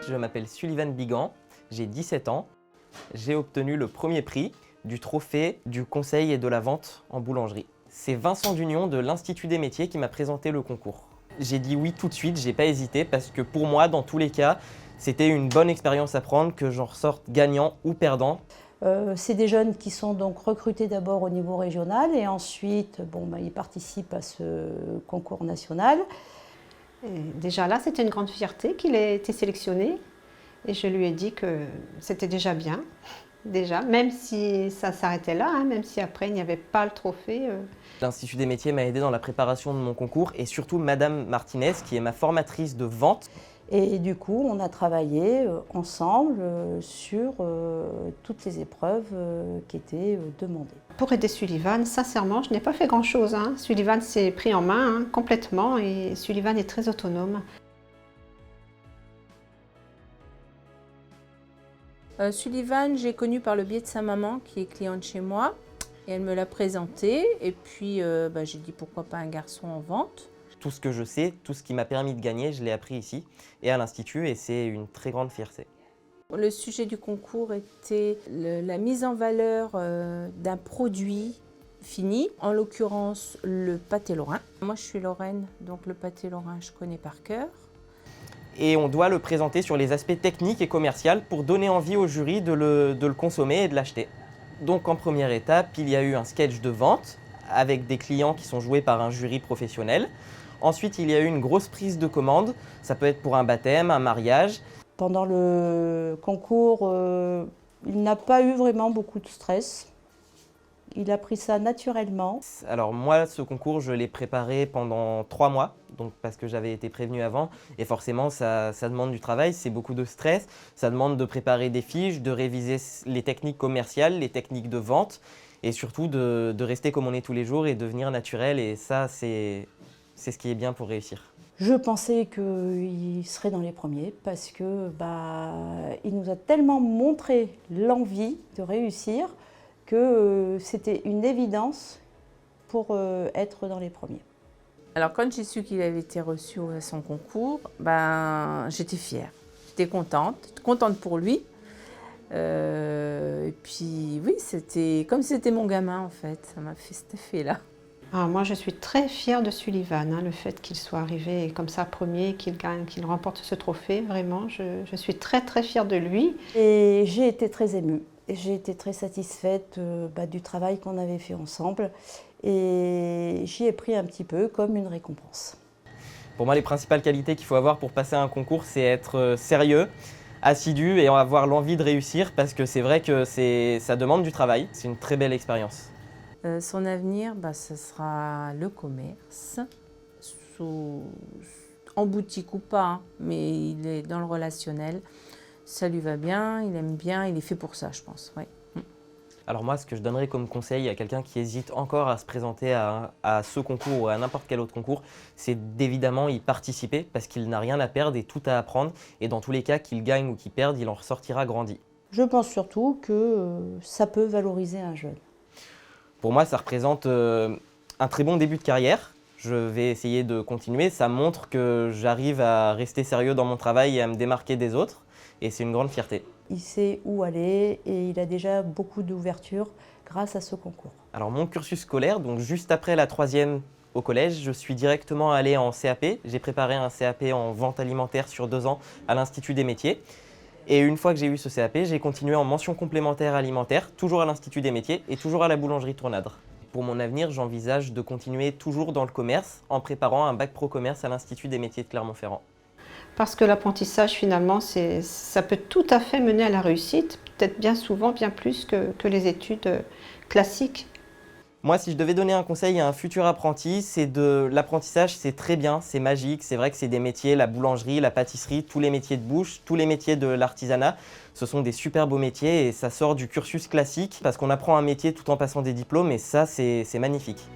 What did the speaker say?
Je m'appelle Sullivan Bigan, j'ai 17 ans. J'ai obtenu le premier prix du trophée du conseil et de la vente en boulangerie. C'est Vincent Dugnon de l'Institut des métiers qui m'a présenté le concours. J'ai dit oui tout de suite, j'ai pas hésité parce que pour moi, dans tous les cas, c'était une bonne expérience à prendre, que j'en ressorte gagnant ou perdant. C'est des jeunes qui sont donc recrutés d'abord au niveau régional et ensuite ils participent à ce concours national. Et déjà là, c'était une grande fierté qu'il ait été sélectionné et je lui ai dit que c'était déjà bien, déjà, même si ça s'arrêtait là, hein, même si après il n'y avait pas le trophée. L'Institut des métiers m'a aidé dans la préparation de mon concours et surtout Madame Martinez qui est ma formatrice de vente. Et du coup, on a travaillé ensemble sur toutes les épreuves qui étaient demandées. Pour aider Sullivan, sincèrement, je n'ai pas fait grand-chose. Hein. Sullivan s'est pris en main complètement et Sullivan est très autonome. Sullivan, j'ai connu par le biais de sa maman qui est cliente chez moi et elle me l'a présenté et puis j'ai dit pourquoi pas un garçon en vente. Tout ce que je sais, tout ce qui m'a permis de gagner, je l'ai appris ici et à l'Institut et c'est une très grande fierté. Le sujet du concours était la mise en valeur d'un produit fini, en l'occurrence le pâté lorrain. Moi je suis lorraine, donc le pâté lorrain je connais par cœur. Et on doit le présenter sur les aspects techniques et commerciaux pour donner envie au jury de le consommer et de l'acheter. Donc en première étape, il y a eu un sketch de vente avec des clients qui sont joués par un jury professionnel. Ensuite, il y a eu une grosse prise de commande, ça peut être pour un baptême, un mariage. Pendant le concours, il n'a pas eu vraiment beaucoup de stress. Il a pris ça naturellement. Alors moi, ce concours, je l'ai préparé pendant 3 mois, donc parce que j'avais été prévenu avant. Et forcément, ça demande du travail, c'est beaucoup de stress. Ça demande de préparer des fiches, de réviser les techniques commerciales, les techniques de vente. Et surtout de rester comme on est tous les jours et devenir naturel. Et ça, c'est ce qui est bien pour réussir. Je pensais qu'il serait dans les premiers parce que il nous a tellement montré l'envie de réussir que c'était une évidence pour être dans les premiers. Alors quand j'ai su qu'il avait été reçu à son concours, j'étais fière, j'étais contente pour lui. Et puis oui, c'était comme si c'était mon gamin en fait, ça m'a fait cet effet-là. Alors moi je suis très fière de Sullivan, hein, le fait qu'il soit arrivé comme ça premier, qu'il gagne, qu'il remporte ce trophée, vraiment, je suis très très fière de lui. Et j'ai été très émue, j'ai été très satisfaite du travail qu'on avait fait ensemble et j'y ai pris un petit peu comme une récompense. Pour moi, les principales qualités qu'il faut avoir pour passer un concours, c'est être sérieux, assidu et avoir l'envie de réussir parce que c'est vrai que ça demande du travail, c'est une très belle expérience. Son avenir, ce sera le commerce, en boutique ou pas, hein, mais il est dans le relationnel. Ça lui va bien, il aime bien, il est fait pour ça, je pense. Ouais. Alors moi, ce que je donnerais comme conseil à quelqu'un qui hésite encore à se présenter à ce concours ou à n'importe quel autre concours, c'est d'évidemment y participer parce qu'il n'a rien à perdre et tout à apprendre. Et dans tous les cas, qu'il gagne ou qu'il perde, il en ressortira grandi. Je pense surtout que ça peut valoriser un jeune. Pour moi, ça représente un très bon début de carrière. Je vais essayer de continuer. Ça montre que j'arrive à rester sérieux dans mon travail et à me démarquer des autres. Et c'est une grande fierté. Il sait où aller et il a déjà beaucoup d'ouverture grâce à ce concours. Alors mon cursus scolaire, donc juste après la 3e au collège, je suis directement allé en CAP. J'ai préparé un CAP en vente alimentaire sur 2 ans à l'Institut des métiers. Et une fois que j'ai eu ce CAP, j'ai continué en mention complémentaire alimentaire, toujours à l'Institut des métiers et toujours à la boulangerie Tournadre. Pour mon avenir, j'envisage de continuer toujours dans le commerce en préparant un bac pro commerce à l'Institut des métiers de Clermont-Ferrand. Parce que l'apprentissage, finalement, ça peut tout à fait mener à la réussite, peut-être bien souvent, bien plus que les études classiques. Moi, si je devais donner un conseil à un futur apprenti, c'est de l'apprentissage, c'est très bien, c'est magique. C'est vrai que c'est des métiers, la boulangerie, la pâtisserie, tous les métiers de bouche, tous les métiers de l'artisanat. Ce sont des super beaux métiers et ça sort du cursus classique parce qu'on apprend un métier tout en passant des diplômes et ça, c'est magnifique.